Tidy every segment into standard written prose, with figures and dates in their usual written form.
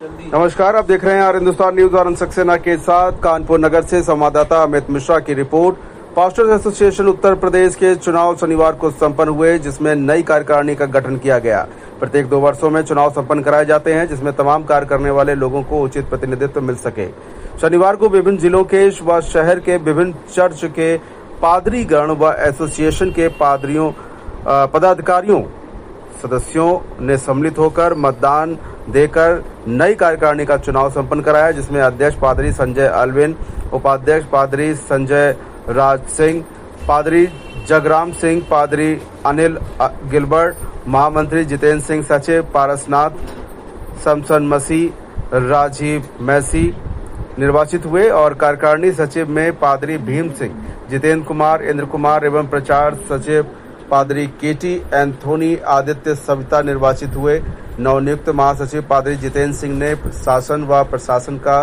नमस्कार, आप देख रहे हैं आर हिंदुस्तान न्यूज और सक्सेना के साथ कानपुर नगर से संवाददाता अमित मिश्रा की report. Pastors association Uttar Pradesh के चुनाव शनिवार को संपन्न हुए, जिसमें नई कार्यकारिणी का गठन किया गया। प्रत्येक 2 वर्षों में चुनाव संपन्न कराए जाते हैं, जिसमें तमाम कार्य करने वाले लोगों को उचित प्रतिनिधित्व मिल सके। शनिवार को विभिन्न जिलों के व शहर के विभिन्न चर्च के पादरीगण व एसोसिएशन के पदाधिकारियों सदस्यों ने सम्मिलित होकर मतदान देकर नई कार्यकारिणी का चुनाव संपन्न कराया, जिसमें अध्यक्ष पादरी संजय अल्विन, उपाध्यक्ष पादरी संजय राज सिंह, पादरी जगराम सिंह, पादरी अनिल गिलबर्ट, महामंत्री जितेंद्र सिंह, सचिव पारसनाथ, समसन मसीह, राजीव मैसी निर्वाचित हुए और कार्यकारिणी सचिव में पादरी भीम सिंह, जितेंद्र कुमार, इंद्र कुमार एवं प्रचार सचिव पादरी केटी एंथोनी आदित्य सविता निर्वाचित हुए। नवनियुक्त महासचिव पादरी जितेंद्र सिंह ने शासन व प्रशासन का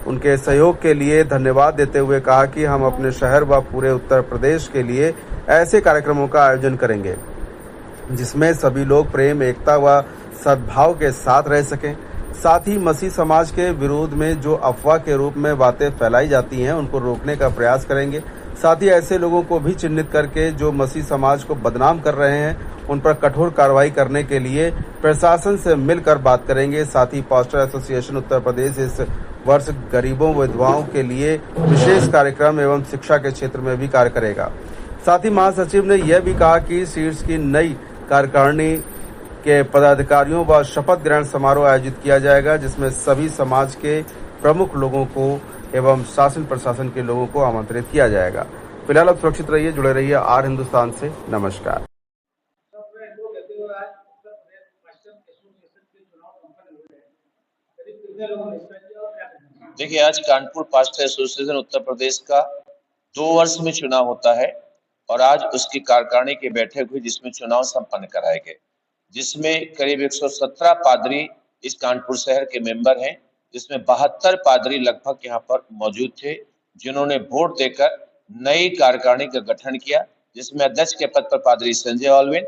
उनके सहयोग के लिए धन्यवाद देते हुए कहा कि हम अपने शहर व पूरे उत्तर प्रदेश के लिए ऐसे कार्यक्रमों का आयोजन करेंगे जिसमें सभी लोग प्रेम, एकता व सद्भाव के साथ रह सकें। साथ ही मसीह समाज के विरोध में जो अफवाह के रूप में बातें फैलाई जाती हैं, उनको रोकने का प्रयास करेंगे। साथ ही ऐसे लोगों को भी चिन्हित करके जो मसीह समाज को बदनाम कर रहे हैं, उन पर कठोर कार्रवाई करने के लिए प्रशासन से मिलकर बात करेंगे। साथ ही पास्टर एसोसिएशन उत्तर प्रदेश इस वर्ष गरीबों, विधवाओं के लिए विशेष कार्यक्रम एवं शिक्षा के क्षेत्र में भी कार्य करेगा। साथ ही महासचिव ने यह भी कहा कि शीर्ष की नई कार्यकारिणी के पदाधिकारियों व शपथ ग्रहण समारोह आयोजित किया जाएगा, जिसमें सभी समाज के प्रमुख लोगों को एवं शासन प्रशासन के लोगों को आमंत्रित किया जाएगा। फिलहाल आप सुरक्षित रहिए, जुड़े रहिए आर हिंदुस्तान से। नमस्कार। देखिए, आज कानपुर पास्टर एसोसिएशन उत्तर प्रदेश का 2 वर्ष में चुनाव होता है और आज उसकी कार्यकारिणी की बैठक हुई, जिसमें चुनाव संपन्न कराए गए, जिसमें करीब 117 पादरी इस कानपुर शहर के मेंबर हैं, जिसमें 72 पादरी लगभग यहाँ पर मौजूद थे, जिन्होंने वोट देकर नई कार्यकारिणी का गठन किया, जिसमें अध्यक्ष के पद पर पादरी संजय अल्विन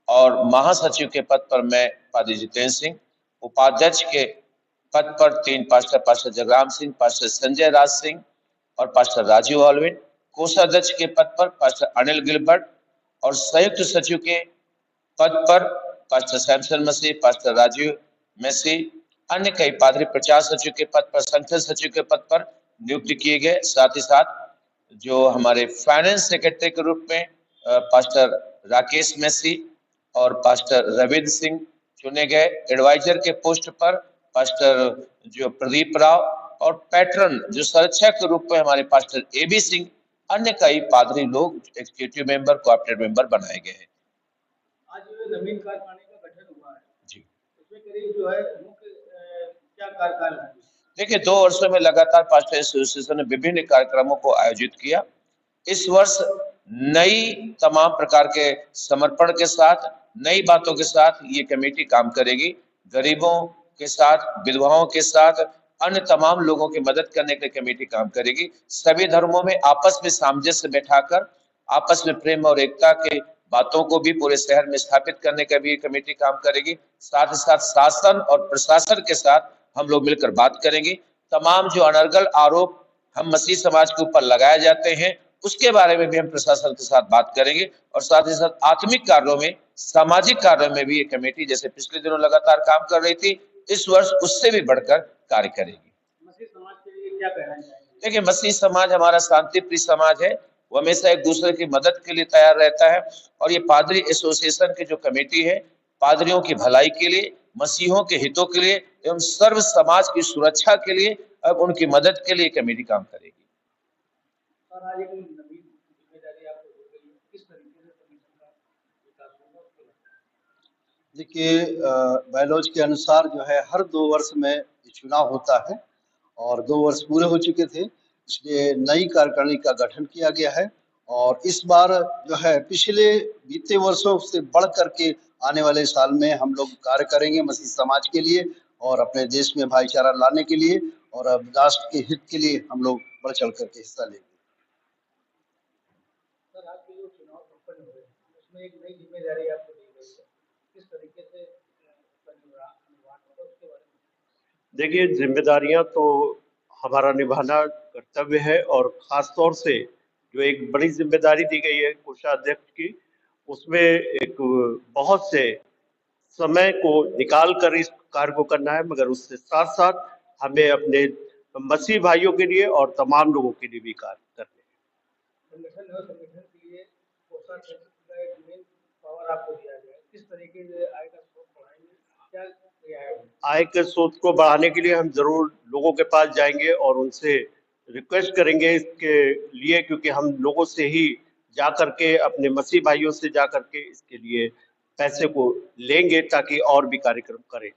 और महासचिव के पद पर मैं पादरी जितेंद्र सिंह, उपाध्यक्ष के पद पर 3 पास्टर जगराम सिंह, पास्टर संजय राज सिंह और पास्टर राजीव अल्विन, कोषाध्यक्ष के पद पर पास्टर अनिल गिलबर्ट और संयुक्त सचिव के पद पर पास्टर सैमसन मसीह, पास्टर राजीव मैसी, अन्य कई पादरी प्रचार सचिव के पद पर, संगठन सचिव के पद पर नियुक्त किए गए। साथ ही साथ जो हमारे फाइनेंस सेक्रेटरी के रूप में पास्टर राकेश मैसी और पास्टर रविंद्र सिंह चुने गए। एडवाइजर के पोस्ट पर पास्टर जो प्रदीप राव और पैटर्न जो संरक्षक के रूप में हमारे पास्टर एबी सिंह, अन्य कई पादरी लोग एग्जीक्यूटिव मेंबर, कोऑपरेटिव मेंबर बनाए गए हैं। आज नवीन कार्यकारिणी का गठन हुआ है जी, उसमें करीब जो है मुख्य क्या कार्यकाल है? देखिए, 2 वर्षों में लगातार पास्टर एसोसिएशन ने विभिन्न कार्यक्रमों को आयोजित किया। इस वर्ष नई तमाम प्रकार के समर्पण के साथ, नई बातों के साथ ये कमेटी काम करेगी। गरीबों के साथ, विधवाओं के साथ, अन्य तमाम लोगों की मदद करने के लिए कमेटी काम करेगी। सभी धर्मों में आपस में सामंजस्य बैठाकर आपस में प्रेम और एकता के बातों को भी पूरे शहर में स्थापित करने का भी कमेटी काम करेगी। साथ ही साथ शासन और प्रशासन के साथ हम लोग मिलकर बात करेंगे। तमाम जो अनर्गल आरोप हम मसीह समाज के ऊपर लगाए जाते हैं, उसके बारे में भी हम प्रशासन के साथ बात करेंगे और साथ ही साथ आत्मिक कार्यों में, सामाजिक कार्यों में भी ये कमेटी जैसे पिछले दिनों लगातार काम कर रही थी, इस वर्ष उससे भी बढ़कर कार्य करेगी। मसीह समाज के लिए क्या कहना चाहिए? देखिए, मसीह समाज हमारा शांति प्रिय समाज है, वो हमेशा एक दूसरे की मदद के लिए तैयार रहता है और ये पादरी एसोसिएशन की जो कमेटी है, पादरियों की भलाई के लिए, मसीहों के हितों के लिए एवं सर्व समाज की सुरक्षा के लिए, अब उनकी मदद के लिए कमेटी काम करेगी। और आज एक नवीन जिम्मेदारी आपको दी गई है, किस तरीके से कमीशन का विकास होगा उसको लगता है? देखिए, बायोलॉजी के अनुसार जो है हर 2 वर्ष में ये चुनाव होता है और 2 वर्ष पूरे हो चुके थे, इसलिए नई कार्यकारिणी का गठन किया गया है और इस बार जो है पिछले बीते वर्षों से बढ़ करके आने वाले साल में हम लोग कार्य करेंगे मसीह समाज के लिए और अपने देश में भाईचारा लाने के लिए और अब राष्ट्र के हित के लिए हम लोग बढ़ चढ़ करके हिस्सा लेंगे। सर, आज के जो चुनाव संपन्न हुए उसमें एक नई जिम्मेदारी आपको दी गई है, किस तरीके से उसका निर्वहन होगा उसके बारे में? देखिए, जिम्मेदारियां तो हमारा निभाना कर्तव्य है, और खास तौर से जो एक बड़ी जिम्मेदारी दी गई है कोषाध्यक्ष की, उसमें एक बहुत से समय को निकाल कर इस कार्य को करना है, मगर उससे साथ साथ हमें अपने मसीह भाइयों के लिए और तमाम लोगों के लिए भी कार्य करने हैं। संगठन के लिए कोषाध्यक्ष का एक मेन पावर आपको दिया गया है, किस तरीके से आय का स्रोत बढ़ाएंगे, क्या किया है? आय के स्रोत को बढ़ाने के लिए हम जरूर लोगों के पास जाएंगे और उनसे रिक्वेस्ट करेंगे इसके लिए, क्योंकि हम लोगों से ही जा करके, अपने मसीह भाइयों से जा करके इसके लिए पैसे को लेंगे ताकि और भी कार्यक्रम करें।